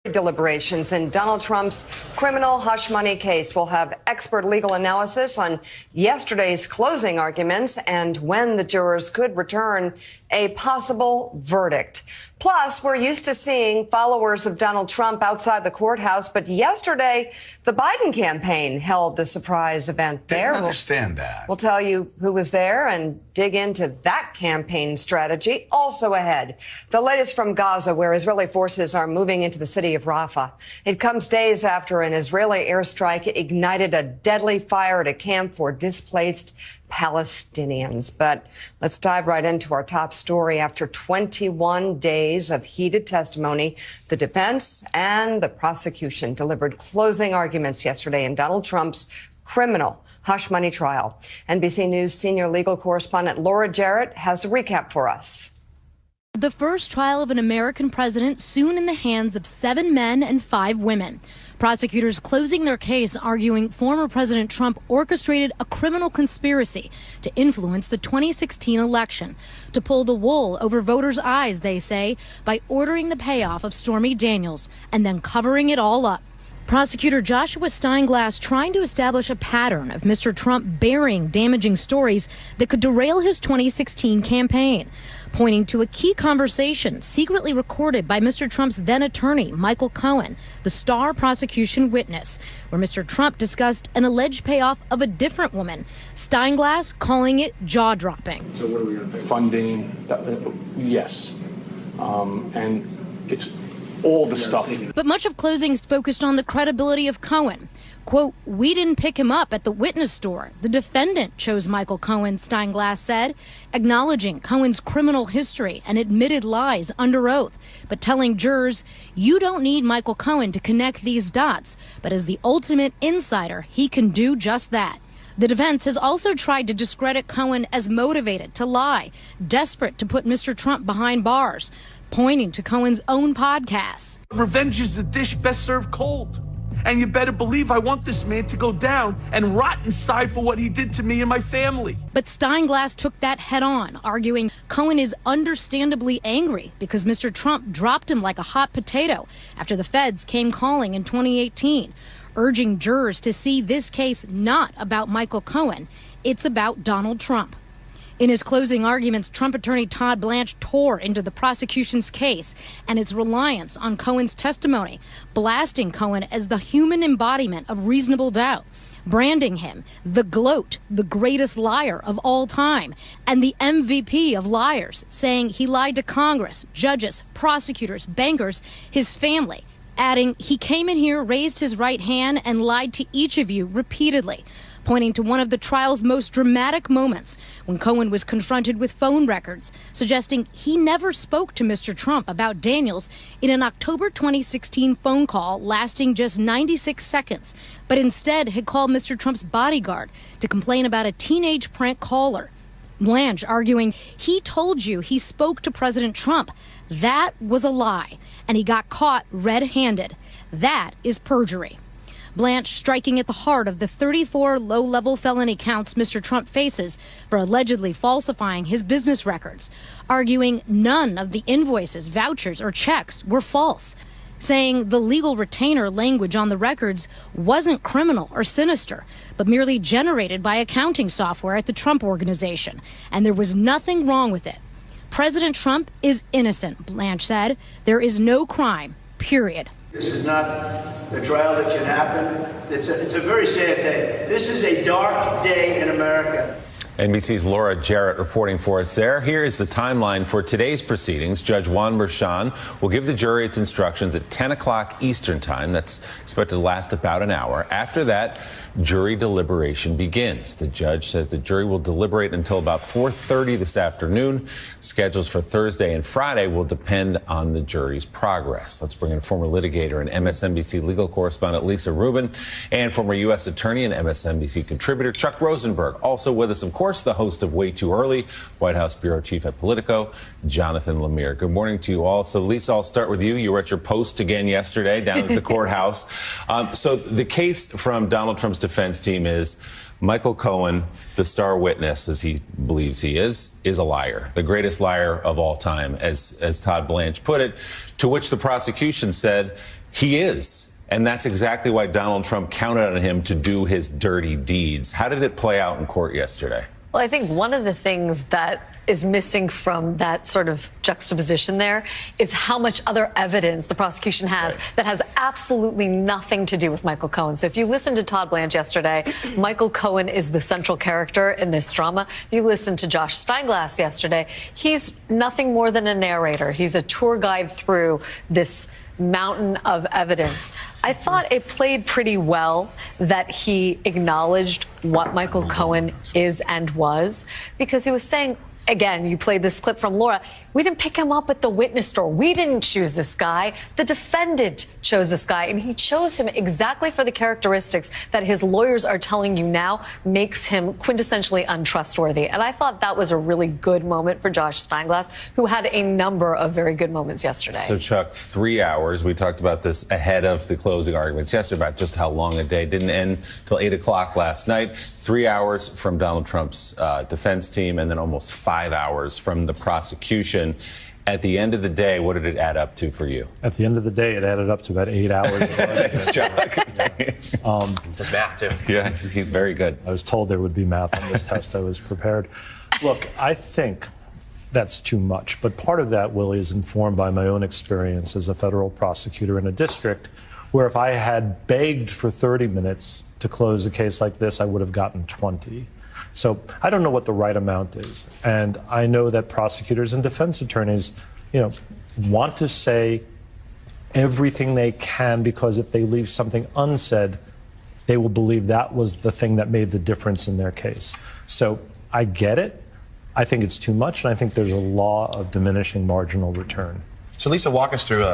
Deliberations in Donald Trump's criminal hush money case. We'll have expert legal analysis on yesterday's closing arguments and when the jurors could return a possible verdict. Plus, we're used to seeing followers of Donald Trump outside the courthouse, but yesterday, the Biden campaign held a surprise event there. Didn't understand that. We'll tell you who was there and dig into that campaign strategy. Also ahead, the latest from Gaza, where Israeli forces are moving into the city of Rafah. It comes days after an Israeli airstrike ignited a deadly fire at a camp for displaced Palestinians. But let's dive right into our top story. After 21 days of heated testimony, the defense and the prosecution delivered closing arguments yesterday in Donald Trump's criminal hush money trial. NBC News senior legal correspondent Laura Jarrett has a recap for us. The first trial of an American president soon in the hands of 7 men and 5 women. Prosecutors closing their case arguing former President Trump orchestrated a criminal conspiracy to influence the 2016 election, to pull the wool over voters' eyes, they say, by ordering the payoff of Stormy Daniels and then covering it all up. Prosecutor Joshua Steinglass trying to establish a pattern of Mr. Trump burying damaging stories that could derail his 2016 campaign, pointing to a key conversation secretly recorded by Mr. Trump's then attorney, Michael Cohen, the star prosecution witness, where Mr. Trump discussed an alleged payoff of a different woman, Steinglass calling it jaw-dropping. So what are we going to pay? Funding, yes. And it's all the stuff. But much of closings focused on the credibility of Cohen. Quote, "We didn't pick him up at the witness store. The defendant chose Michael Cohen," Steinglass said, acknowledging Cohen's criminal history and admitted lies under oath, but telling jurors, "You don't need Michael Cohen to connect these dots, but as the ultimate insider, he can do just that." The defense has also tried to discredit Cohen as motivated to lie, desperate to put Mr. Trump behind bars, pointing to Cohen's own podcasts. Revenge is a dish best served cold. And you better believe I want this man to go down and rot inside for what he did to me and my family. But Steinglass took that head on, arguing Cohen is understandably angry because Mr. Trump dropped him like a hot potato after the feds came calling in 2018, urging jurors to see this case not about Michael Cohen, it's about Donald Trump. In his closing arguments, Trump attorney Todd Blanche tore into the prosecution's case and its reliance on Cohen's testimony, blasting Cohen as the human embodiment of reasonable doubt, branding him the gloat, the greatest liar of all time, and the MVP of liars, saying he lied to Congress, judges, prosecutors, bankers, his family, adding he came in here, raised his right hand, and lied to each of you repeatedly, pointing to one of the trial's most dramatic moments when Cohen was confronted with phone records suggesting he never spoke to Mr. Trump about Daniels in an October 2016 phone call lasting just 96 seconds, but instead had called Mr. Trump's bodyguard to complain about a teenage prank caller. Blanche arguing he told you he spoke to President Trump. That was a lie, and he got caught red-handed. That is perjury. Blanche striking at the heart of the 34 low-level felony counts Mr. Trump faces for allegedly falsifying his business records, arguing none of the invoices, vouchers, or checks were false, saying the legal retainer language on the records wasn't criminal or sinister, but merely generated by accounting software at the Trump Organization, and there was nothing wrong with it. President Trump is innocent, Blanche said. There is no crime, period. This is not a trial that should happen. It's a very sad day. This is a dark day in America. NBC's Laura Jarrett reporting for us there. Here is the timeline for today's proceedings. Judge Juan Merchan will give the jury its instructions at 10 o'clock Eastern time. That's expected to last about an hour. After that, jury deliberation begins. The judge says the jury will deliberate until about 4:30 this afternoon. Schedules for Thursday and Friday will depend on the jury's progress. Let's bring in former litigator and MSNBC legal correspondent Lisa Rubin and former U.S. attorney and MSNBC contributor Chuck Rosenberg. Also with us, of course, the host of Way Too Early, White House bureau chief at Politico, Jonathan Lemire. Good morning to you all. So, Lisa, I'll start with you. You were at your post again yesterday down at the courthouse. So the case from Donald Trump's defense team is Michael Cohen, the star witness, as he believes he is a liar, the greatest liar of all time, as Todd Blanche put it, to which the prosecution said He is. And that's exactly why Donald Trump counted on him to do his dirty deeds. How did it play out in court yesterday? Well, I think one of the things that is missing from that sort of juxtaposition there is how much other evidence the prosecution has that has absolutely nothing to do with Michael Cohen. So if you listen to Todd Blanche yesterday, Michael Cohen is the central character in this drama. If you listen to Josh Steinglass yesterday, he's nothing more than a narrator. He's a tour guide through this mountain of evidence. I thought it played pretty well that he acknowledged what Michael Cohen is and was, because he was saying, again, you played this clip from Laura, we didn't pick him up at the witness store. We didn't choose this guy. The defendant chose this guy, and he chose him exactly for the characteristics that his lawyers are telling you now makes him quintessentially untrustworthy. And I thought that was a really good moment for Josh Steinglass, who had a number of very good moments yesterday. So, Chuck, 3 hours. We talked about this ahead of the closing arguments yesterday about just how long a day. Didn't end till 8 o'clock last night. 3 hours from Donald Trump's defense team, and then almost 5 hours from the prosecution. At the end of the day, what did it add up to for you? At the end of the day, it added up to about 8 hours. Thanks, Chuck. Does math, too. Yeah, he's very good. I was told there would be math on this test. I was prepared. Look, I think that's too much. But part of that, Willie, is informed by my own experience as a federal prosecutor in a district where if I had begged for 30 minutes to close a case like this, I would have gotten 20. So I don't know what the right amount is. And I know that prosecutors and defense attorneys, want to say everything they can, because if they leave something unsaid, they will believe that was the thing that made the difference in their case. So I get it. I think it's too much, and I think there's a law of diminishing marginal return. So, Lisa, walk us through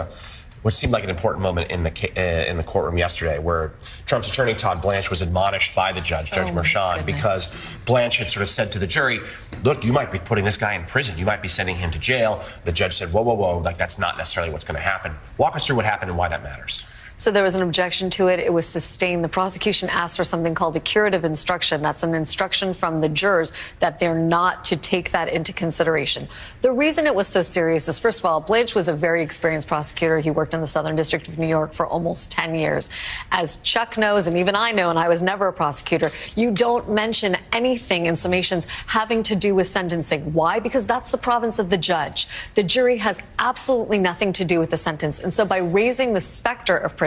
what seemed like an important moment in the courtroom yesterday, where Trump's attorney, Todd Blanche, was admonished by the judge, Judge Merchan, because Blanche had sort of said to the jury, look, you might be putting this guy in prison. You might be sending him to jail. The judge said, whoa, whoa, whoa, like that's not necessarily what's going to happen. Walk us through what happened and why that matters. So there was an objection to it. It was sustained. The prosecution asked for something called a curative instruction. That's an instruction from the jurors that they're not to take that into consideration. The reason it was so serious is, first of all, Blanche was a very experienced prosecutor. He worked in the Southern District of New York for almost 10 years. As Chuck knows, and even I know, and I was never a prosecutor, you don't mention anything in summations having to do with sentencing. Why? Because that's the province of the judge. The jury has absolutely nothing to do with the sentence. And so by raising the specter of prison,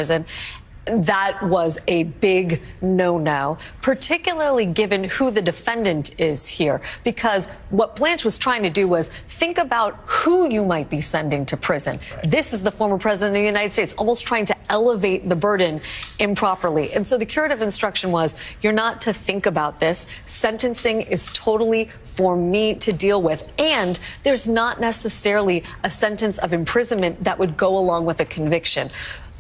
that was a big no-no, particularly given who the defendant is here, because what Blanche was trying to do was think about who you might be sending to prison. Right. This is the former president of the United States, almost trying to elevate the burden improperly. And so the curative instruction was, you're not to think about this. Sentencing is totally for me to deal with. And there's not necessarily a sentence of imprisonment that would go along with a conviction.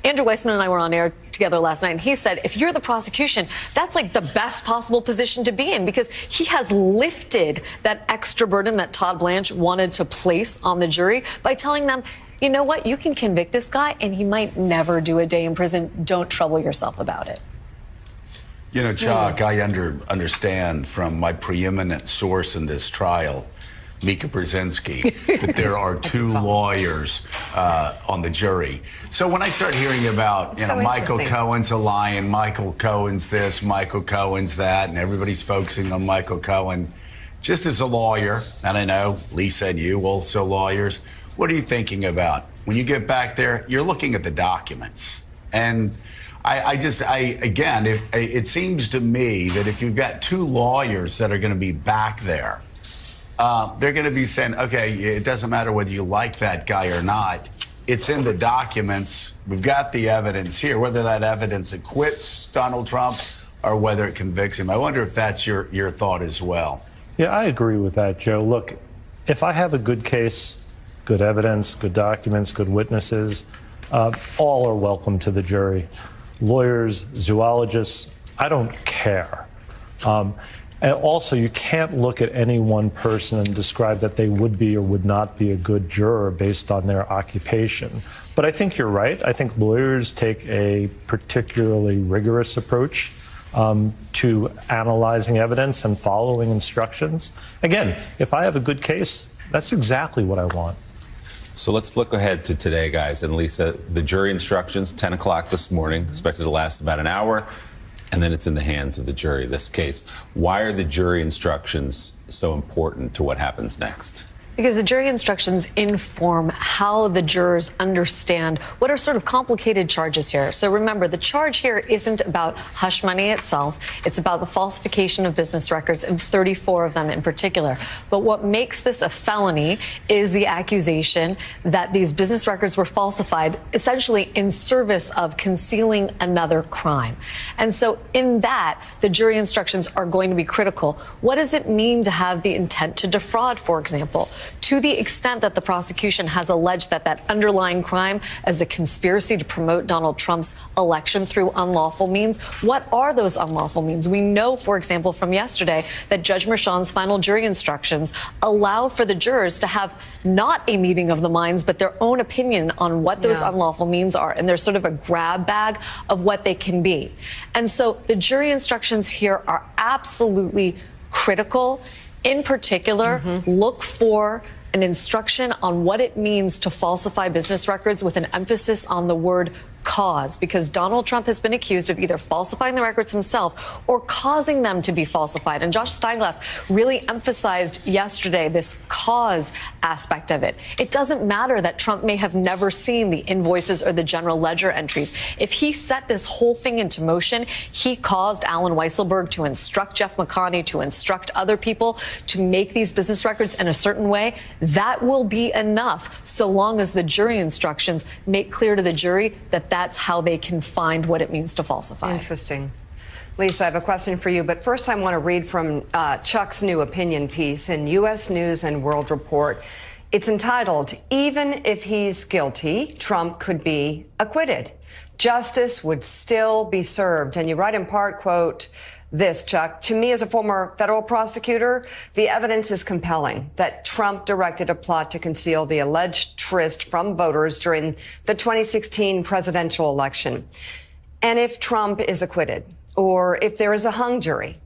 Andrew Weissman and I were on air together last night, and he said, if you're the prosecution, that's like the best possible position to be in, because he has lifted that extra burden that Todd Blanche wanted to place on the jury by telling them, you know what, you can convict this guy and he might never do a day in prison. Don't trouble yourself about it. You know, Chuck, I understand from my preeminent source in this trial, Mika Brzezinski, that there are two lawyers on the jury. So when I start hearing about, Michael Cohen's a lion, Michael Cohen's this, Michael Cohen's that, and everybody's focusing on Michael Cohen, just as a lawyer, and I know Lisa and you also lawyers, what are you thinking about? When you get back there, you're looking at the documents. And again, it seems to me that if you've got two lawyers that are going to be back there, they're going to be saying, okay, it doesn't matter whether you like that guy or not. It's in the documents. We've got the evidence here, whether that evidence acquits Donald Trump or whether it convicts him. I wonder if that's your thought as well. Yeah, I agree with that, Joe. Look, if I have a good case, good evidence, good documents, good witnesses, all are welcome to the jury. Lawyers, zoologists, I don't care. And also, you can't look at any one person and describe that they would be or would not be a good juror based on their occupation. But I think you're right. I think lawyers take a particularly rigorous approach to analyzing evidence and following instructions. Again, if I have a good case, that's exactly what I want. So let's look ahead to today, guys. And Lisa, the jury instructions, 10 o'clock this morning, expected to last about an hour, and then it's in the hands of the jury, this case. Why are the jury instructions so important to what happens next? Because the jury instructions inform how the jurors understand what are sort of complicated charges here. So remember, the charge here isn't about hush money itself. It's about the falsification of business records, and 34 of them in particular. But what makes this a felony is the accusation that these business records were falsified, essentially in service of concealing another crime. And so in that, the jury instructions are going to be critical. What does it mean to have the intent to defraud, for example? To the extent that the prosecution has alleged that that underlying crime as a conspiracy to promote Donald Trump's election through unlawful means, what are those unlawful means? We know, for example, from yesterday that Judge Merchan's final jury instructions allow for the jurors to have not a meeting of the minds, but their own opinion on what those unlawful means are. And there's sort of a grab bag of what they can be. And so the jury instructions here are absolutely critical. In particular, look for an instruction on what it means to falsify business records with an emphasis on the word cause, because Donald Trump has been accused of either falsifying the records himself or causing them to be falsified. And Josh Steinglass really emphasized yesterday this cause aspect of it. It doesn't matter that Trump may have never seen the invoices or the general ledger entries. If he set this whole thing into motion, he caused Alan Weisselberg to instruct Jeff McConney, to instruct other people to make these business records in a certain way. That will be enough, so long as the jury instructions make clear to the jury that that's how they can find what it means to falsify. Interesting. Lisa, I have a question for you, but first I want to read from Chuck's new opinion piece in U.S. News and World Report. It's entitled, "Even if he's guilty, Trump could be acquitted. Justice would still be served." And you write in part, quote, this, Chuck, "To me as a former federal prosecutor, the evidence is compelling that Trump directed a plot to conceal the alleged tryst from voters during the 2016 presidential election. And if Trump is acquitted, or if there is a hung jury,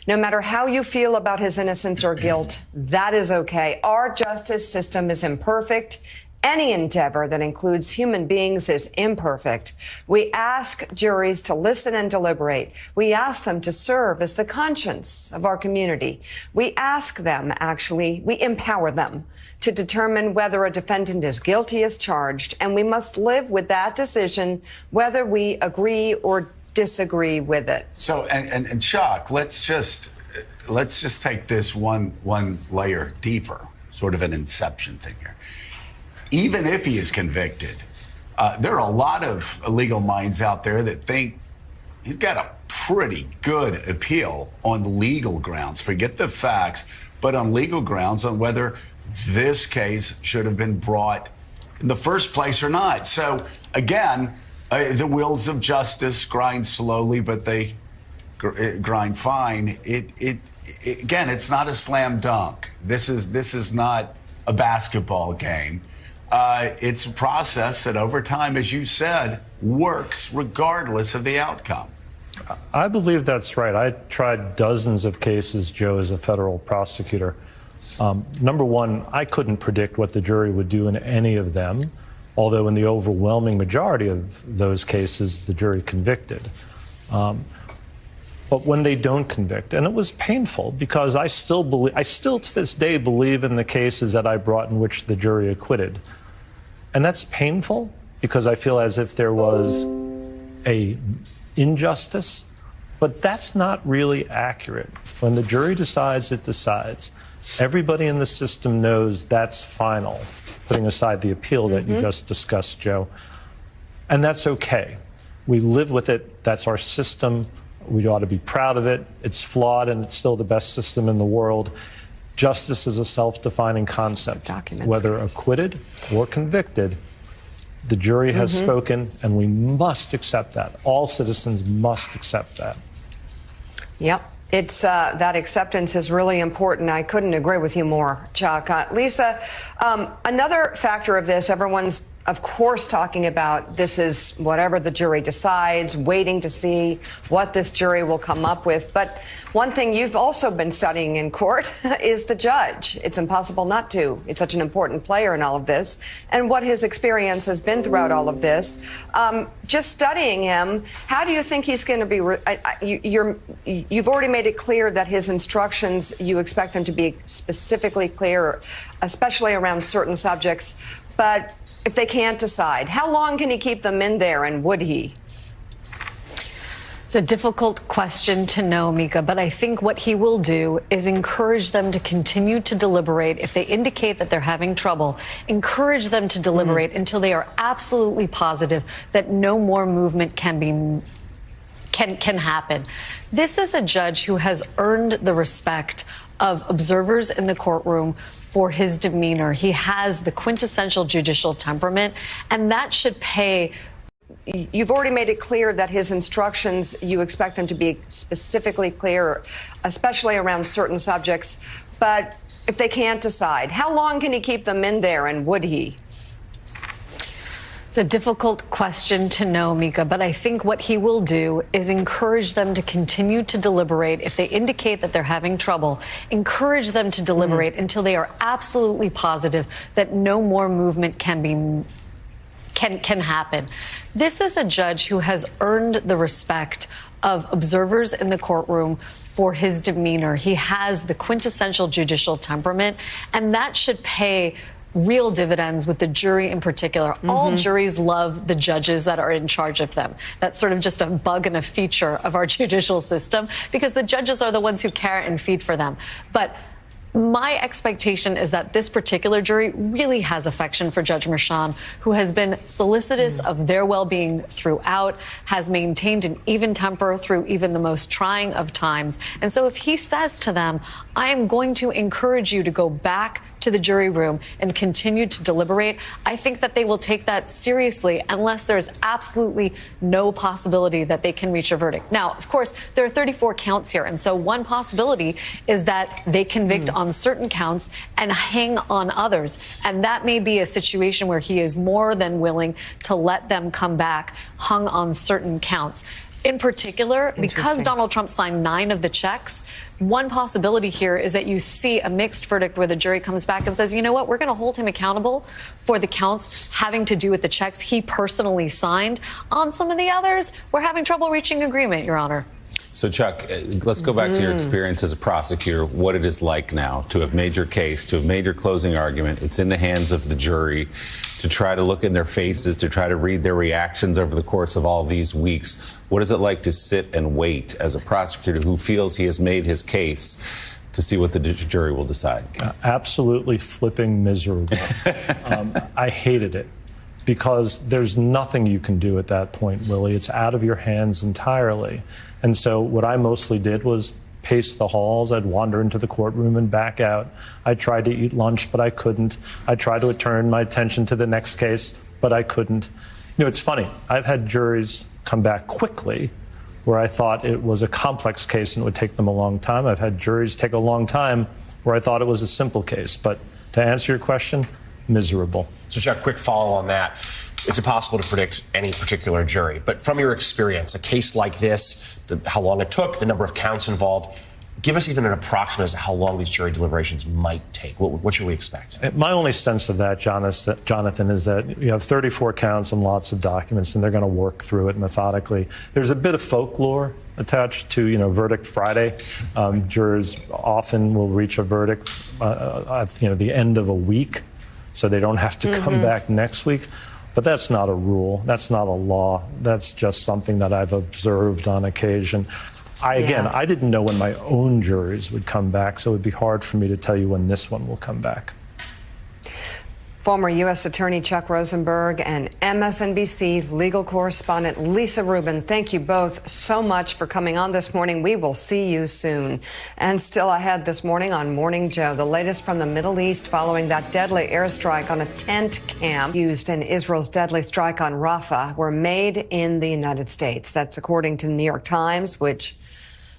no matter how you feel about his innocence or guilt, that is okay. Our justice system is imperfect. Any endeavor that includes human beings is imperfect. We ask juries to listen and deliberate. We ask them to serve as the conscience of our community. We ask them, actually, we empower them to determine whether a defendant is guilty as charged, and we must live with that decision whether we agree or disagree with it." So, and Chuck, let's just take this one layer deeper, sort of an inception thing here. Even if he is convicted, there are a lot of legal minds out there that think he's got a pretty good appeal on legal grounds. Forget the facts, but on legal grounds on whether this case should have been brought in the first place or not. So again, the wheels of justice grind slowly, but they grind fine. Again, it's not a slam dunk. This is not a basketball game. It's a process that over time, as you said, works regardless of the outcome. I believe that's right. I tried dozens of cases, Joe, as a federal prosecutor. Number one, I couldn't predict what the jury would do in any of them, although in the overwhelming majority of those cases, the jury convicted. But when they don't convict, and it was painful because I still to this day believe in the cases that I brought in which the jury acquitted. And that's painful because I feel as if there was a injustice, but that's not really accurate. When the jury decides, it decides. Everybody in the system knows that's final, putting aside the appeal that you just discussed, Joe. And that's okay. We live with it. That's our system. We ought to be proud of it. It's flawed, and it's still the best system in the world. Justice is a self-defining concept. Whether acquitted or convicted, the jury has spoken, and we must accept that. All citizens must accept that. Yep. It's that acceptance is really important. I couldn't agree with you more, Chuck. Lisa, another factor of this, everyone's of course, talking about this is whatever the jury decides, waiting to see what this jury will come up with. But one thing you've also been studying in court is the judge. It's impossible not to. It's such an important player in all of this, and what his experience has been throughout all of this. Just studying him, how do you think he's going to be? You've already made it clear that his instructions, you expect them to be specifically clear, especially around certain subjects. But if they can't decide, how long can he keep them in there, and would he? It's a difficult question to know, Mika, but I think what he will do is encourage them to continue to deliberate. If they indicate that they're having trouble, encourage them to deliberate until they are absolutely positive that no more movement can happen. This is a judge who has earned the respect of observers in the courtroom for his demeanor. He has the quintessential judicial temperament, and that should pay. You've already made it clear that his instructions, you expect them to be specifically clear, especially around certain subjects. But if they can't decide, how long can he keep them in there, and would he? It's a difficult question to know, Mika, but I think what he will do is encourage them to continue to deliberate. If they indicate that they're having trouble, encourage them to deliberate until they are absolutely positive that no more movement can happen. This is a judge who has earned the respect of observers in the courtroom for his demeanor. He has the quintessential judicial temperament, and that should pay real dividends with the jury in particular. All juries love the judges that are in charge of them. That's sort of just a bug and a feature of our judicial system, because the judges are the ones who care and feed for them. But my expectation is that this particular jury really has affection for Judge Merchan, who has been solicitous of their well-being throughout, has maintained an even temper through even the most trying of times. And so if he says to them, I am going to encourage you to go back to the jury room and continue to deliberate, I think that they will take that seriously, unless there's absolutely no possibility that they can reach a verdict. Now, of course, there are 34 counts here, and so one possibility is that they convict on certain counts and hang on others, and that may be a situation where he is more than willing to let them come back hung on certain counts. In particular, because Donald Trump signed 9 of the checks, one possibility here is that you see a mixed verdict where the jury comes back and says, you know what, we're going to hold him accountable for the counts having to do with the checks he personally signed. On some of the others, we're having trouble reaching agreement, Your Honor. So, Chuck, let's go back to your experience as a prosecutor, what it is like now to have made your case, to have made your closing argument. It's in the hands of the jury to try to look in their faces, to try to read their reactions over the course of all these weeks. What is it like to sit and wait as a prosecutor who feels he has made his case to see what the jury will decide? Absolutely flipping miserable. I hated it, because there's nothing you can do at that point, Willie. It's out of your hands entirely. And so what I mostly did was pace the halls. I'd wander into the courtroom and back out. I tried to eat lunch, but I couldn't. I tried to turn my attention to the next case, but I couldn't. You know, it's funny. I've had juries come back quickly where I thought it was a complex case and it would take them a long time. I've had juries take a long time where I thought it was a simple case. But to answer your question, miserable. So, Chuck, quick follow on that. It's impossible to predict any particular jury, but from your experience, a case like this, how long it took, the number of counts involved, give us even an approximate as to how long these jury deliberations might take. What should we expect? My only sense of that, Jonathan, is that you have 34 counts and lots of documents, and they're going to work through it methodically. There's a bit of folklore attached to, Verdict Friday. Jurors often will reach a verdict at, the end of a week, so they don't have to come back next week. But that's not a rule. That's not a law. That's just something that I've observed on occasion. I didn't know when my own juries would come back, so it would be hard for me to tell you when this one will come back. Former U.S. Attorney Chuck Rosenberg and MSNBC legal correspondent Lisa Rubin, thank you both so much for coming on this morning. We will see you soon. And still ahead this morning on Morning Joe, the latest from the Middle East following that deadly airstrike on a tent camp used in Israel's deadly strike on Rafah were made in the United States. That's according to the New York Times, which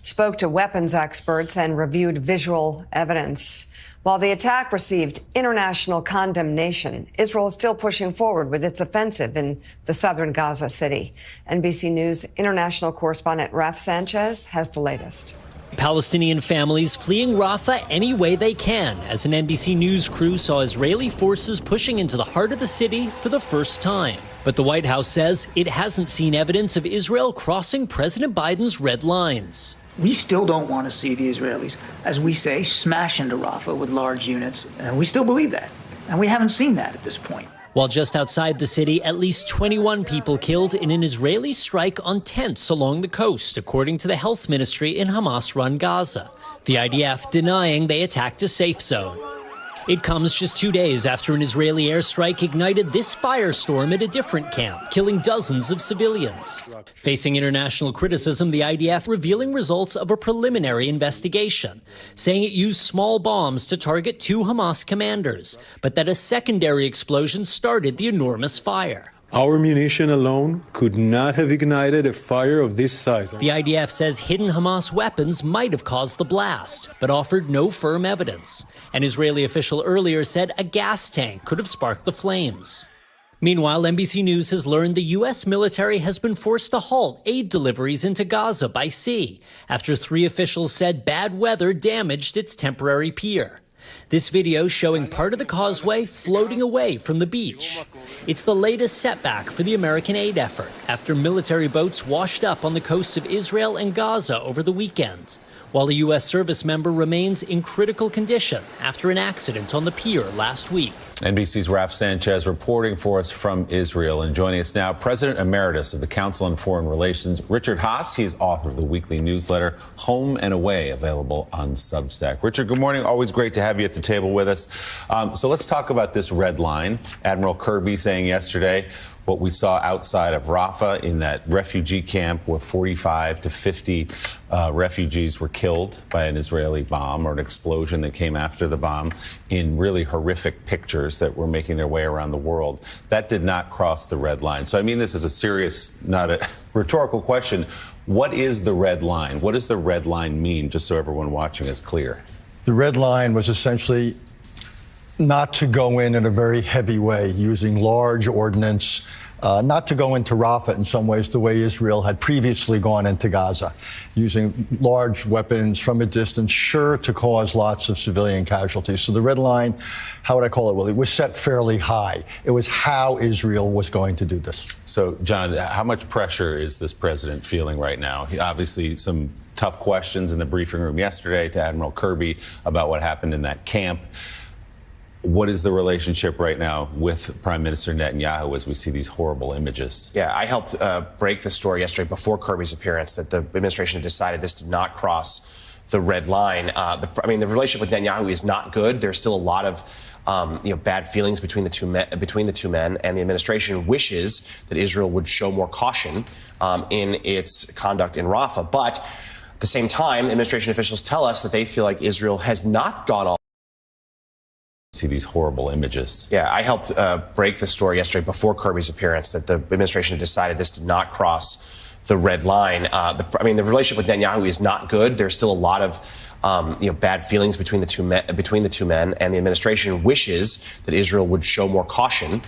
spoke to weapons experts and reviewed visual evidence. While the attack received international condemnation, Israel is still pushing forward with its offensive in the southern Gaza city. NBC News international correspondent Raf Sanchez has the latest. Palestinian families fleeing Rafah any way they can as an NBC News crew saw Israeli forces pushing into the heart of the city for the first time. But the White House says it hasn't seen evidence of Israel crossing President Biden's red lines. We still don't want to see the Israelis, as we say, smash into Rafah with large units. And we still believe that. And we haven't seen that at this point. While just outside the city, at least 21 people killed in an Israeli strike on tents along the coast, according to the health ministry in Hamas-run Gaza. The IDF denying they attacked a safe zone. It comes just 2 days after an Israeli airstrike ignited this firestorm at a different camp, killing dozens of civilians. Facing international criticism, the IDF revealing results of a preliminary investigation, saying it used small bombs to target 2 Hamas commanders, but that a secondary explosion started the enormous fire. Our munition alone could not have ignited a fire of this size. The IDF says hidden Hamas weapons might have caused the blast, but offered no firm evidence. An Israeli official earlier said a gas tank could have sparked the flames. Meanwhile, NBC News has learned the U.S. military has been forced to halt aid deliveries into Gaza by sea after 3 officials said bad weather damaged its temporary pier. This video showing part of the causeway floating away from the beach. It's the latest setback for the American aid effort after military boats washed up on the coasts of Israel and Gaza over the weekend, while a U.S. service member remains in critical condition after an accident on the pier last week. NBC's Raf Sanchez reporting for us from Israel. And joining us now, President Emeritus of the Council on Foreign Relations, Richard Haass. He's author of the weekly newsletter Home and Away, available on Substack. Richard, good morning. Always great to have you at the table with us. So let's talk about this red line. Admiral Kirby saying yesterday what we saw outside of Rafah in that refugee camp where 45 to 50 refugees were killed by an Israeli bomb or an explosion that came after the bomb in really horrific pictures that were making their way around the world. That did not cross the red line. So I mean this is a serious, not a rhetorical question. What is the red line? What does the red line mean, just so everyone watching is clear? The red line was essentially not to go in a very heavy way, using large ordnance, not to go into Rafah in some ways the way Israel had previously gone into Gaza, using large weapons from a distance, sure to cause lots of civilian casualties. So the red line, how would I call it? Well, it was set fairly high. It was how Israel was going to do this. So, John, how much pressure is this president feeling right now? Obviously, some tough questions in the briefing room yesterday to Admiral Kirby about what happened in that camp. What is the relationship right now with Prime Minister Netanyahu as we see these horrible images? Yeah, I helped break the story yesterday before Kirby's appearance that the administration had decided this did not cross the red line. The relationship with Netanyahu is not good. There's still a lot of bad feelings between the two men, and the administration wishes that Israel would show more caution in its conduct in Rafah. But at the same time, administration officials tell us that they feel like Israel has not gone all. See these horrible images. Yeah, I helped break the story yesterday before Kirby's appearance that the administration had decided this did not cross the red line. The relationship with Netanyahu is not good. There's still a lot of bad feelings between the two men, and the administration wishes that Israel would show more caution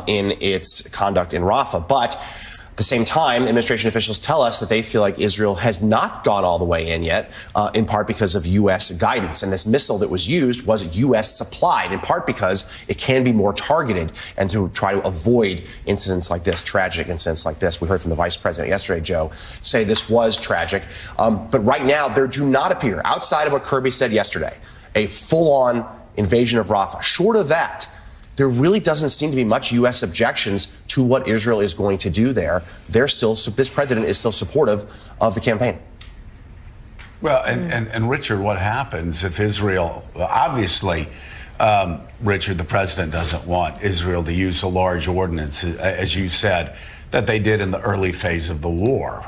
in its conduct in Rafah. But at the same time, administration officials tell us that they feel like Israel has not gone all the way in yet, in part because of U.S. guidance. And this missile that was used was U.S. supplied, in part because it can be more targeted and to try to avoid incidents like this, tragic incidents like this. We heard from the vice president yesterday, Joe, say this was tragic. But right now, there do not appear, outside of what Kirby said yesterday, a full-on invasion of Rafah. Short of that, there really doesn't seem to be much U.S. objections to what Israel is going to do there. This president is still supportive of the campaign. Well, and Richard, what happens if Israel, obviously, Richard, the president doesn't want Israel to use a large ordinance, as you said, that they did in the early phase of the war,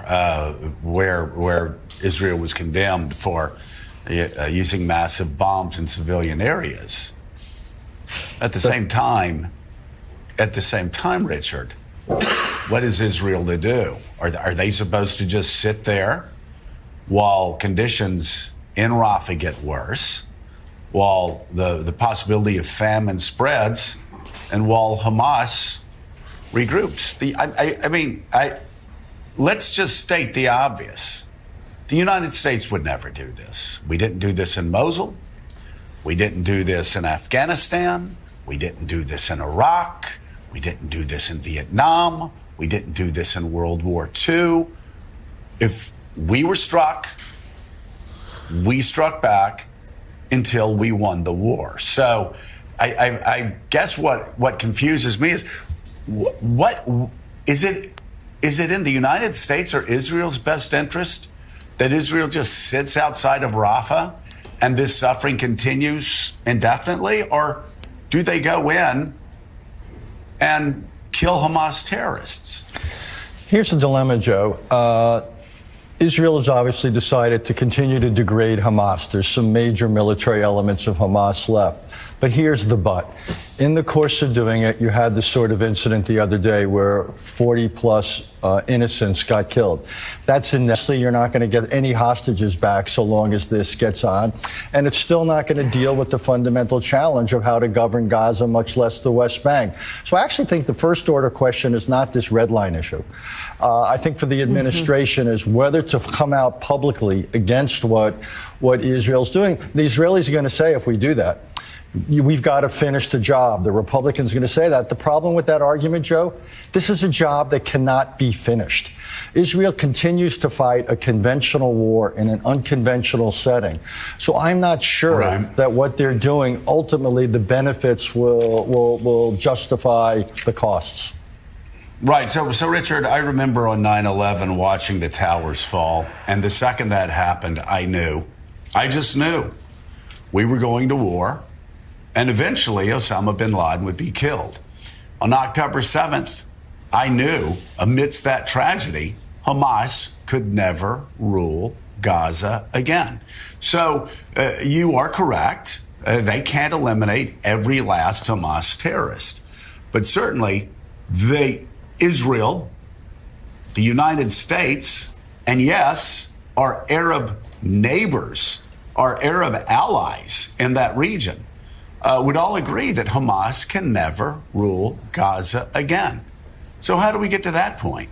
where Israel was condemned for using massive bombs in civilian areas. At the same time, Richard, what is Israel to do? Are they supposed to just sit there while conditions in Rafah get worse? while the possibility of famine spreads and while Hamas regroups. Let's just state the obvious. The United States would never do this. We didn't do this in Mosul. We didn't do this in Afghanistan. We didn't do this in Iraq. We didn't do this in Vietnam. We didn't do this in World War II. If we were struck, we struck back until we won the war. So I guess what confuses me is what is it in the United States or Israel's best interest that Israel just sits outside of Rafah and this suffering continues indefinitely? Or do they go in and kill Hamas terrorists? Here's the dilemma, Joe. Israel has obviously decided to continue to degrade Hamas. There's some major military elements of Hamas left. But here's the but. In the course of doing it, you had this sort of incident the other day where 40-plus innocents got killed. That's innocently, you're not going to get any hostages back so long as this gets on. And it's still not going to deal with the fundamental challenge of how to govern Gaza, much less the West Bank. So I actually think the first order question is not this red line issue. I think for the administration is whether to come out publicly against what Israel's doing. The Israelis are going to say if we do that, we've got to finish the job. The Republicans are going to say that. The problem with that argument, Joe, this is a job that cannot be finished. Israel continues to fight a conventional war in an unconventional setting. So I'm not sure that what they're doing, ultimately, the benefits will justify the costs. Right. So Richard, I remember on 9/11 watching the towers fall. And the second that happened, I just knew we were going to war. And eventually, Osama bin Laden would be killed. On October 7th, I knew, amidst that tragedy, Hamas could never rule Gaza again. So you are correct. They can't eliminate every last Hamas terrorist. But certainly, Israel, the United States, and yes, our Arab neighbors, our Arab allies in that region, would all agree that Hamas can never rule Gaza again. So how do we get to that point?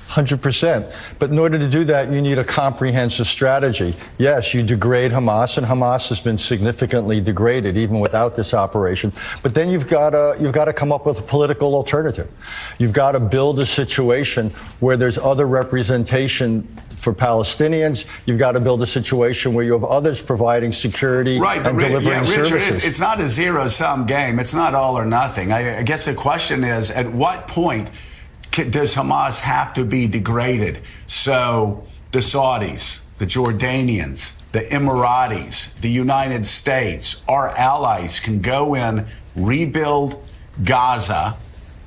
100%. But in order to do that, you need a comprehensive strategy. Yes, you degrade Hamas, and Hamas has been significantly degraded even without this operation. But then you've got to come up with a political alternative. You've got to build a situation where there's other representation for Palestinians. You've got to build a situation where you have others providing security and delivering services. Richard, it's not a zero-sum game. It's not all or nothing. I guess the question is, at what point does Hamas have to be degraded so the Saudis, the Jordanians, the Emiratis, the United States, our allies can go in, rebuild Gaza,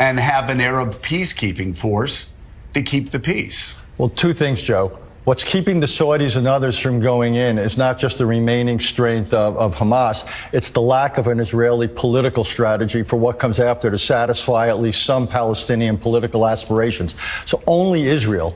and have an Arab peacekeeping force to keep the peace? Well, two things, Joe. What's keeping the Saudis and others from going in is not just the remaining strength of Hamas. It's the lack of an Israeli political strategy for what comes after to satisfy at least some Palestinian political aspirations. So only Israel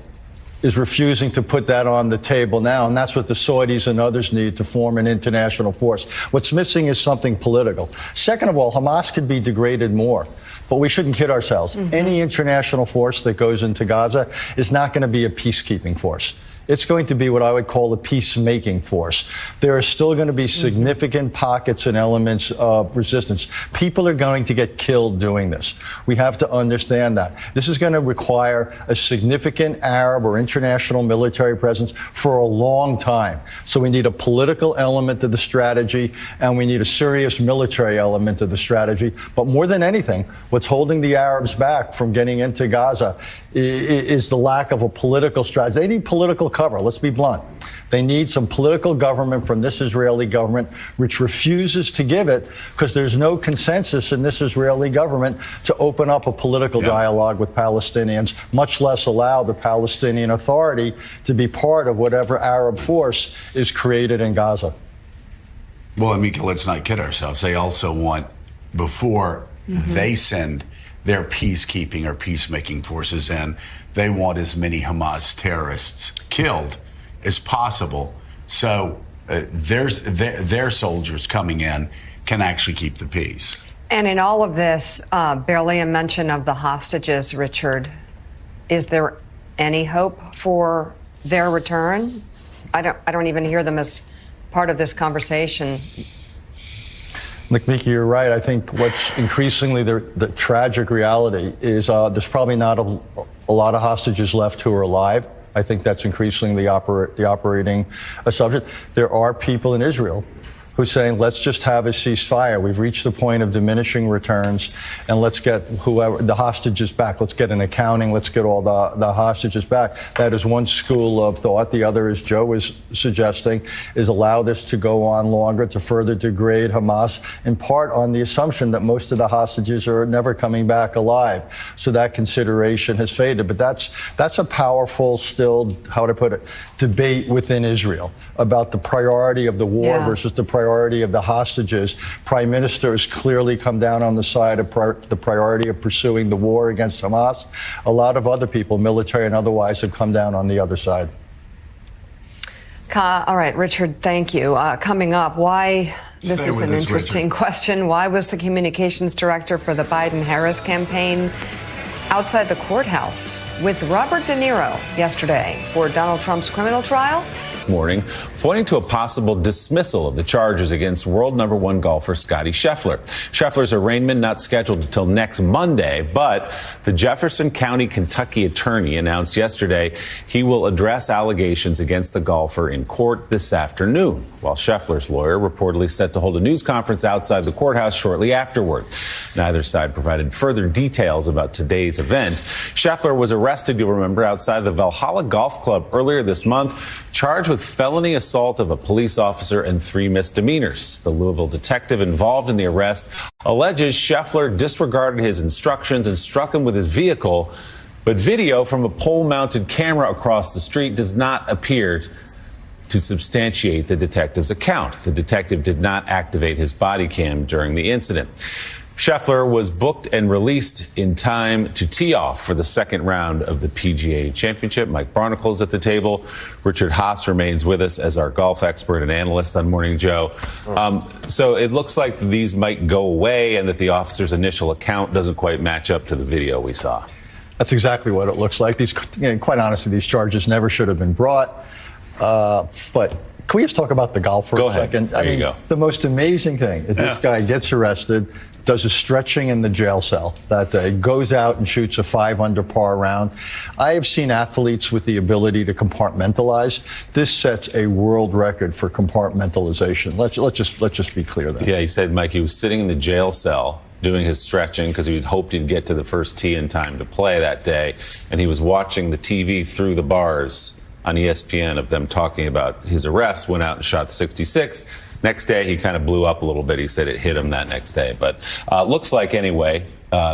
is refusing to put that on the table now, and that's what the Saudis and others need to form an international force. What's missing is something political. Second of all, Hamas could be degraded more. But we shouldn't kid ourselves. Any international force that goes into Gaza is not going to be a peacekeeping force. It's going to be what I would call a peacemaking force. There are still going to be significant pockets and elements of resistance. People are going to get killed doing this. We have to understand that. This is going to require a significant Arab or international military presence for a long time. So we need a political element of the strategy, and we need a serious military element of the strategy. But more than anything, what's holding the Arabs back from getting into Gaza is the lack of a political strategy. They need political cover. Let's be blunt. They need some political government from this Israeli government, which refuses to give it because there's no consensus in this Israeli government to open up a political dialogue with Palestinians, much less allow the Palestinian Authority to be part of whatever Arab force is created in Gaza. Well, Amika, let's not kid ourselves. They also want, before they send their peacekeeping or peacemaking forces in, they want as many Hamas terrorists killed as possible. So their soldiers coming in can actually keep the peace. And in all of this, barely a mention of the hostages, Richard. Is there any hope for their return? I don't even hear them as part of this conversation. Look, Mickey, you're right. I think what's increasingly the tragic reality is there's probably not a lot of hostages left who are alive. I think that's increasingly the operating assumption. There are people in Israel who's saying, let's just have a ceasefire. We've reached the point of diminishing returns, and let's get whoever the hostages back. Let's get an accounting. Let's get all the hostages back. That is one school of thought. The other, as Joe was suggesting, is allow this to go on longer to further degrade Hamas, in part on the assumption that most of the hostages are never coming back alive. So that consideration has faded. But that's a powerful, still, how to put it, debate within Israel about the priority of the war versus the priority of the hostages. Prime Minister has clearly come down on the side of the priority of pursuing the war against Hamas. A lot of other people, military and otherwise, have come down on the other side. All right, Richard, thank you. Coming up, why, this is an interesting question, why was the communications director for the Biden-Harris campaign outside the courthouse with Robert De Niro yesterday for Donald Trump's criminal trial? Morning, pointing to a possible dismissal of the charges against world #1 golfer Scottie Scheffler. Scheffler's arraignment not scheduled until next Monday, but the Jefferson County, Kentucky attorney announced yesterday he will address allegations against the golfer in court this afternoon, while Scheffler's lawyer reportedly set to hold a news conference outside the courthouse shortly afterward. Neither side provided further details about today's event. Scheffler was arrested, you'll remember, outside the Valhalla Golf Club earlier this month, charged with felony assault of a police officer and 3 misdemeanors. The Louisville detective involved in the arrest alleges Scheffler disregarded his instructions and struck him with his vehicle, but video from a pole-mounted camera across the street does not appear to substantiate the detective's account. The detective did not activate his body cam during the incident. Scheffler was booked and released in time to tee off for the second round of the PGA Championship. Mike Barnacle's at the table. Richard Haas remains with us as our golf expert and analyst on Morning Joe. So it looks like these might go away and that the officer's initial account doesn't quite match up to the video we saw. That's exactly what it looks like. These, quite honestly, these charges never should have been brought. But can we just talk about the golf for a second? There you go. The most amazing thing is this guy gets arrested, does a stretching in the jail cell that day, goes out and shoots a 5 under par round. I have seen athletes with the ability to compartmentalize. This sets a world record for compartmentalization. Let's just be clear there. Yeah, he said, Mike, he was sitting in the jail cell doing his stretching because he hoped he'd get to the first tee in time to play that day, and he was watching the TV through the bars on ESPN of them talking about his arrest, went out and shot 66. Next day, he kind of blew up a little bit. He said it hit him that next day. But looks like, anyway,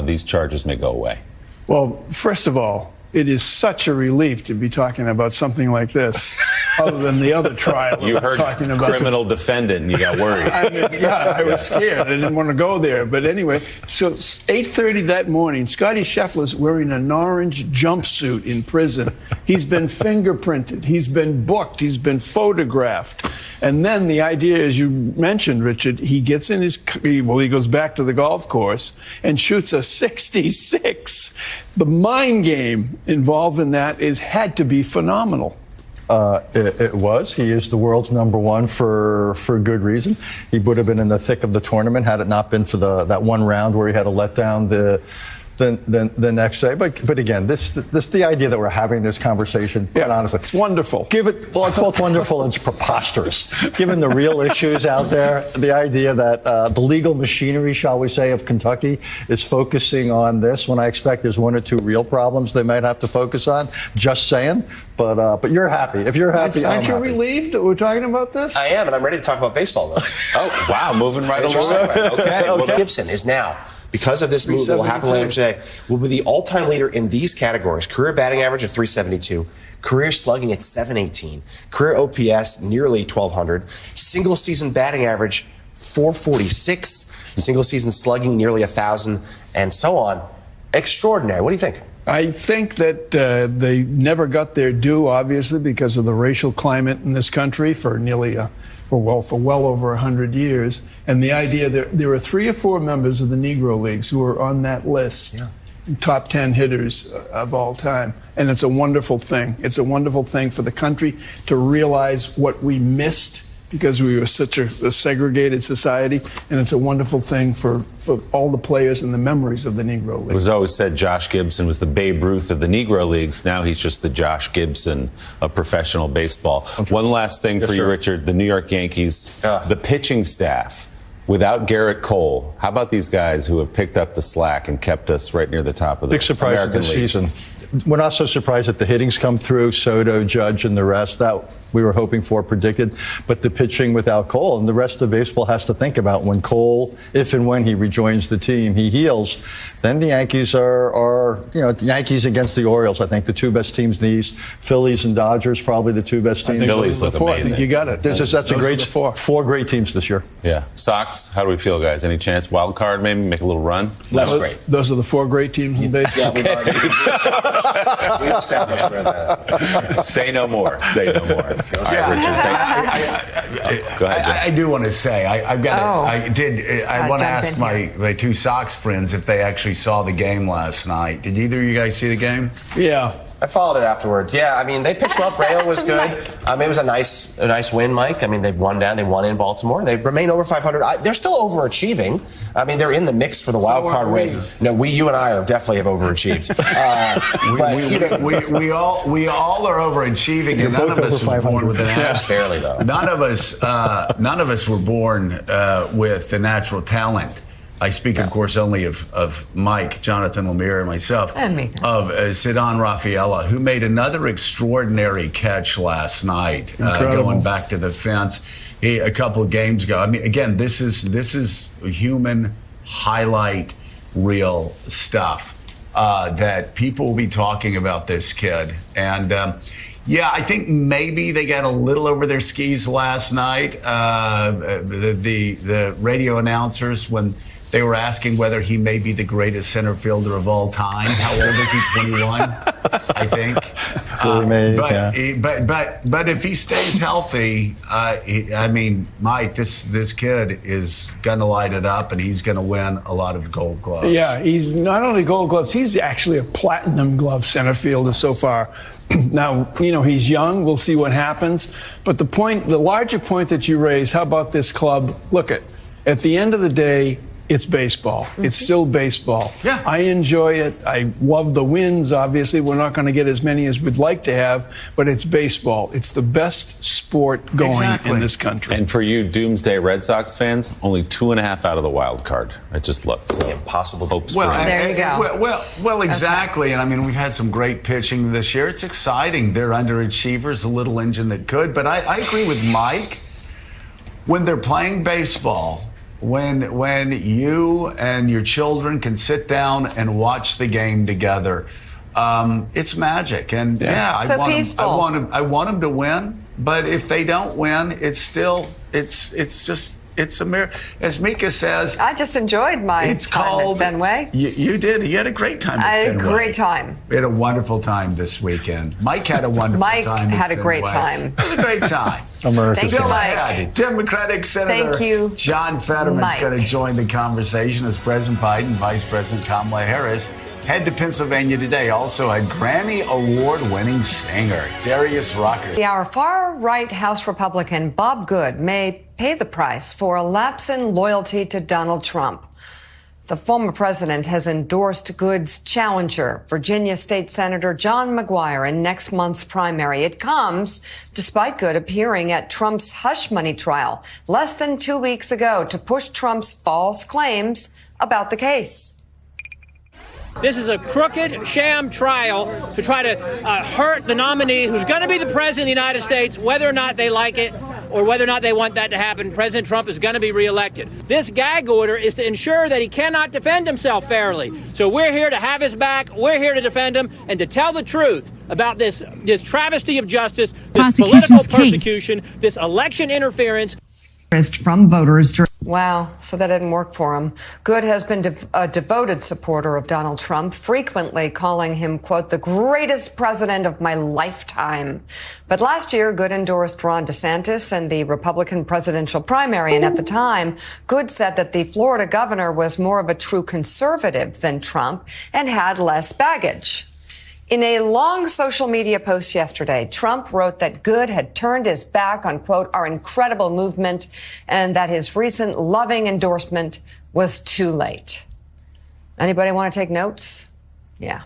these charges may go away. Well, first of all, it is such a relief to be talking about something like this, other than the other trial. You heard talking about criminal defendant and you got worried. I mean, yeah, I was scared. I didn't want to go there. But anyway, so 8:30 that morning, Scottie Scheffler's wearing an orange jumpsuit in prison. He's been fingerprinted. He's been booked. He's been photographed. And then the idea, as you mentioned, Richard, he gets in his, he goes back to the golf course and shoots a 66. The mind game involved in that had to be phenomenal. It was. He is the world's #1 for good reason. He would have been in the thick of the tournament had it not been for that one round where he had to let down the next day. But again, the idea that we're having this conversation, quite honestly, it's wonderful. It's both wonderful and it's preposterous. Given the real issues out there, the idea that the legal machinery, shall we say, of Kentucky is focusing on this when I expect there's 1 or 2 real problems they might have to focus on. Just saying. But you're happy. If you're happy, aren't you relieved that we're talking about this? I am, and I'm ready to talk about baseball, though. Oh, wow, moving right along. Okay. Well, Gibson is now, because of this move that will happen later today, will be the all-time leader in these categories. Career batting average at 372, career slugging at 718, career OPS nearly 1,200, single-season batting average 446, single-season slugging nearly 1,000, and so on. Extraordinary. What do you think? I think that they never got their due, obviously, because of the racial climate in this country for nearly for well over 100 years. And the idea that there are 3 or 4 members of the Negro Leagues who are on that list, top 10 hitters of all time. And it's a wonderful thing. It's a wonderful thing for the country to realize what we missed because we were such a segregated society. And it's a wonderful thing for all the players and the memories of the Negro League. It was always said Josh Gibson was the Babe Ruth of the Negro Leagues. Now he's just the Josh Gibson of professional baseball. One last thing for you, Richard. The New York Yankees, the pitching staff, without Garrett Cole, how about these guys who have picked up the slack and kept us right near the top of the big surprise American this League? season? We're not so surprised that the hitting's come through, Soto, Judge, and the rest. That we were hoping for, predicted. But the pitching without Cole, and the rest of baseball has to think about when Cole, if and when he rejoins the team, he heals, then the Yankees are the Yankees against the Orioles, I think, the 2 best teams in the East. Phillies and Dodgers, probably the 2 best teams. Phillies look amazing. I think you got it. That's a great 4 great teams this year. Yeah. Sox, how do we feel, guys? Any chance? Wild card, maybe? Make a little run? That's great. Those are the 4 great teams in baseball. Yeah, we've established where that. Say no more. Say no more. All right, Richard, go ahead, Jim. I do want to say I want to ask jump in my 2 Sox friends if they actually saw the game last night. Did either of you guys see the game? Yeah. I followed it afterwards. Yeah, I mean, they pitched well. Braille was good. It was a nice win, Mike. I mean, they won in Baltimore. They remain over 500. They're still overachieving. I mean, they're in the mix for the wild card race. No, you and I are definitely have overachieved. We all are overachieving, and none of us was born with an just barely though. None of us were born with the natural talent. I speak, of course, only of Mike, Jonathan Lemire, and myself, and me. Of Ceddanne Rafaela, who made another extraordinary catch last night, going back to the fence a couple of games ago. I mean, again, this is human highlight reel stuff that people will be talking about this kid. And yeah, I think maybe they got a little over their skis last night. The radio announcers, when they were asking whether he may be the greatest center fielder of all time. How old is he? 21, I think. But if he stays healthy, I mean, Mike, this kid is going to light it up, and he's going to win a lot of Gold Gloves. Yeah, he's not only Gold Gloves, he's actually a Platinum Glove center fielder so far. Now, he's young. We'll see what happens. But the larger point that you raise, how about this club? Look, at the end of the day, it's baseball. It's still baseball. Yeah. I enjoy it. I love the wins. Obviously, we're not going to get as many as we'd like to have, but it's baseball. It's the best sport going in this country. And for you Doomsday Red Sox fans, only 2.5 out of the wild card. I just looked. So impossible. There you go. Well, exactly. Okay. And I mean, we've had some great pitching this year. It's exciting. They're underachievers, a little engine that could. But I agree with Mike. When they're playing baseball, when you and your children can sit down and watch the game together, it's magic. And I want them to win. But if they don't win, it's a miracle. As Mika says, I just enjoyed my time at Fenway. You did. You had a great time at Fenway. I had a great time. We had a wonderful time this weekend. Mike had a wonderful time. Mike had a great time. It was a great time. Thank you, Mike. Democratic Senator John Fetterman's going to join the conversation as President Biden and Vice President Kamala Harris head to Pennsylvania today. Also, a Grammy Award-winning singer, Darius Rucker. Our far-right House Republican Bob Good may pay the price for a lapse in loyalty to Donald Trump. The former president has endorsed Good's challenger, Virginia State Senator John McGuire, in next month's primary. It comes despite Good appearing at Trump's hush money trial less than 2 weeks ago to push Trump's false claims about the case. This is a crooked sham trial to try to hurt the nominee who's going to be the president of the United States, whether or not they like it or whether or not they want that to happen. President Trump is going to be reelected. This gag order is to ensure that he cannot defend himself fairly. So we're here to have his back. We're here to defend him and to tell the truth about this travesty of justice, this political persecution, this election interference. From voters. Wow, so that didn't work for him. Good has been a devoted supporter of Donald Trump, frequently calling him, quote, the greatest president of my lifetime. But last year, Good endorsed Ron DeSantis in the Republican presidential primary. And at the time, Good said that the Florida governor was more of a true conservative than Trump and had less baggage. In a long social media post yesterday, Trump wrote that Good had turned his back on, quote, our incredible movement and that his recent loving endorsement was too late. Anybody want to take notes? Yeah.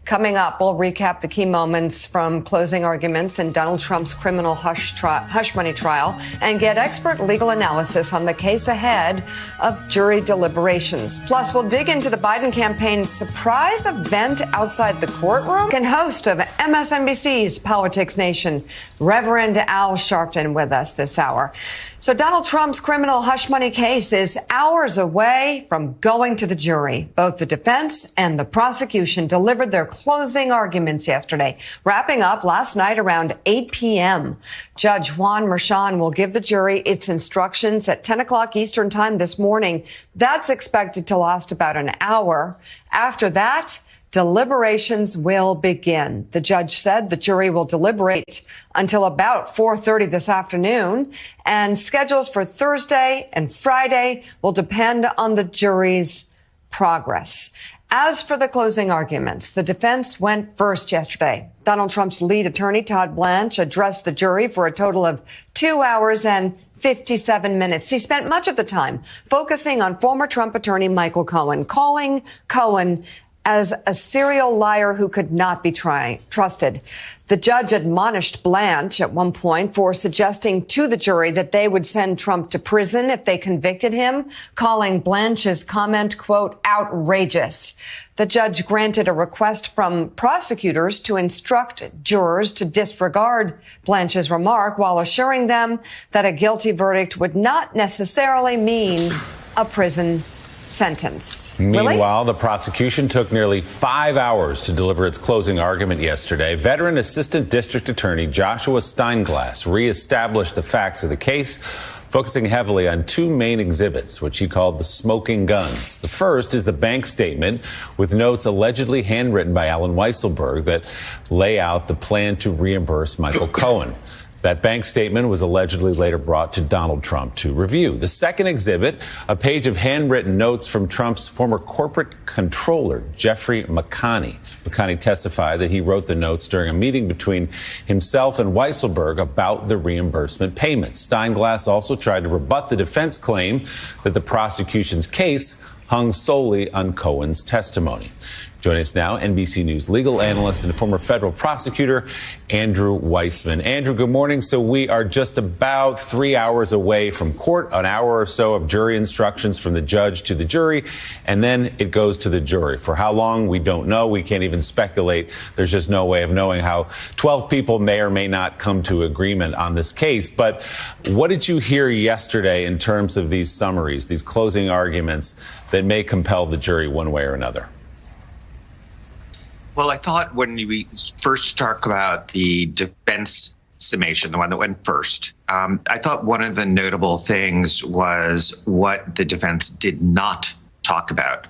Coming up, we'll recap the key moments from closing arguments in Donald Trump's criminal hush money trial and get expert legal analysis on the case ahead of jury deliberations. Plus, we'll dig into the Biden campaign's surprise event outside the courtroom. And host of MSNBC's Politics Nation, Reverend Al Sharpton, with us this hour. So Donald Trump's criminal hush money case is hours away from going to the jury. Both the defense and the prosecution delivered their closing arguments yesterday, wrapping up last night around 8 p.m. Judge Juan Merchan will give the jury its instructions at 10 o'clock Eastern time this morning. That's expected to last about an hour. After that, deliberations will begin. The judge said the jury will deliberate until about 4:30 this afternoon, and schedules for Thursday and Friday will depend on the jury's progress. As for the closing arguments, the defense went first yesterday. Donald Trump's lead attorney, Todd Blanche, addressed the jury for a total of 2 hours and 57 minutes. He spent much of the time focusing on former Trump attorney Michael Cohen, calling Cohen as a serial liar who could not be trusted. The judge admonished Blanche at one point for suggesting to the jury that they would send Trump to prison if they convicted him, calling Blanche's comment, quote, outrageous. The judge granted a request from prosecutors to instruct jurors to disregard Blanche's remark while assuring them that a guilty verdict would not necessarily mean a prison sentence. Meanwhile, the prosecution took nearly 5 hours to deliver its closing argument yesterday. Veteran Assistant District Attorney Joshua Steinglass reestablished the facts of the case, focusing heavily on two main exhibits, which he called the smoking guns. The first is the bank statement with notes allegedly handwritten by Alan Weisselberg that lay out the plan to reimburse Michael Cohen. That bank statement was allegedly later brought to Donald Trump to review. The second exhibit, a page of handwritten notes from Trump's former corporate controller, Jeffrey McConney. McConney testified that he wrote the notes during a meeting between himself and Weisselberg about the reimbursement payments. Steinglass also tried to rebut the defense claim that the prosecution's case hung solely on Cohen's testimony. Joining us now, NBC News legal analyst and former federal prosecutor, Andrew Weissman. Andrew, good morning. So we are just about 3 hours away from court, an hour or so of jury instructions from the judge to the jury, and then it goes to the jury. For how long, we don't know. We can't even speculate. There's just no way of knowing how 12 people may or may not come to agreement on this case. But what did you hear yesterday in terms of these summaries, these closing arguments that may compel the jury one way or another? Well, I thought when we first talk about the defense summation, the one that went first, I thought one of the notable things was what the defense did not talk about.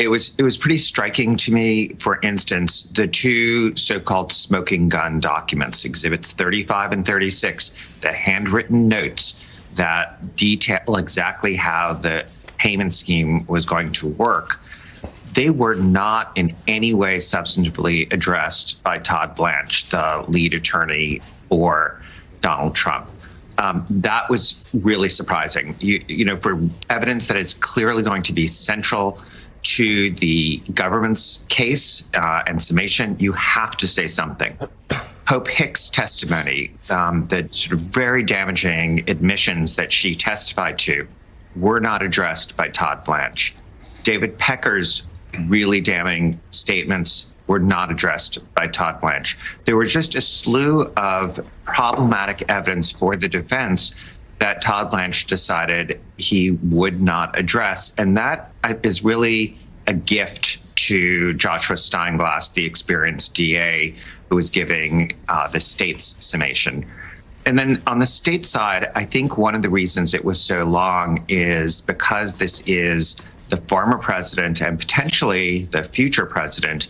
It was pretty striking to me, for instance, the two so-called smoking gun documents, exhibits 35 and 36, the handwritten notes that detail exactly how the payment scheme was going to work. They were not in any way substantively addressed by Todd Blanche, the lead attorney for Donald Trump. That was really surprising. You know, for evidence that is clearly going to be central to the government's case and summation, you have to say something. Hope Hicks' testimony, the sort of very damaging admissions that she testified to, were not addressed by Todd Blanche. David Pecker's really damning statements were not addressed by Todd Blanche. There was just a slew of problematic evidence for the defense that Todd Blanche decided he would not address. And that is really a gift to Joshua Steinglass, the experienced DA who was giving the state's summation. And then on the state side, I think one of the reasons it was so long is because this is the former president and potentially the future president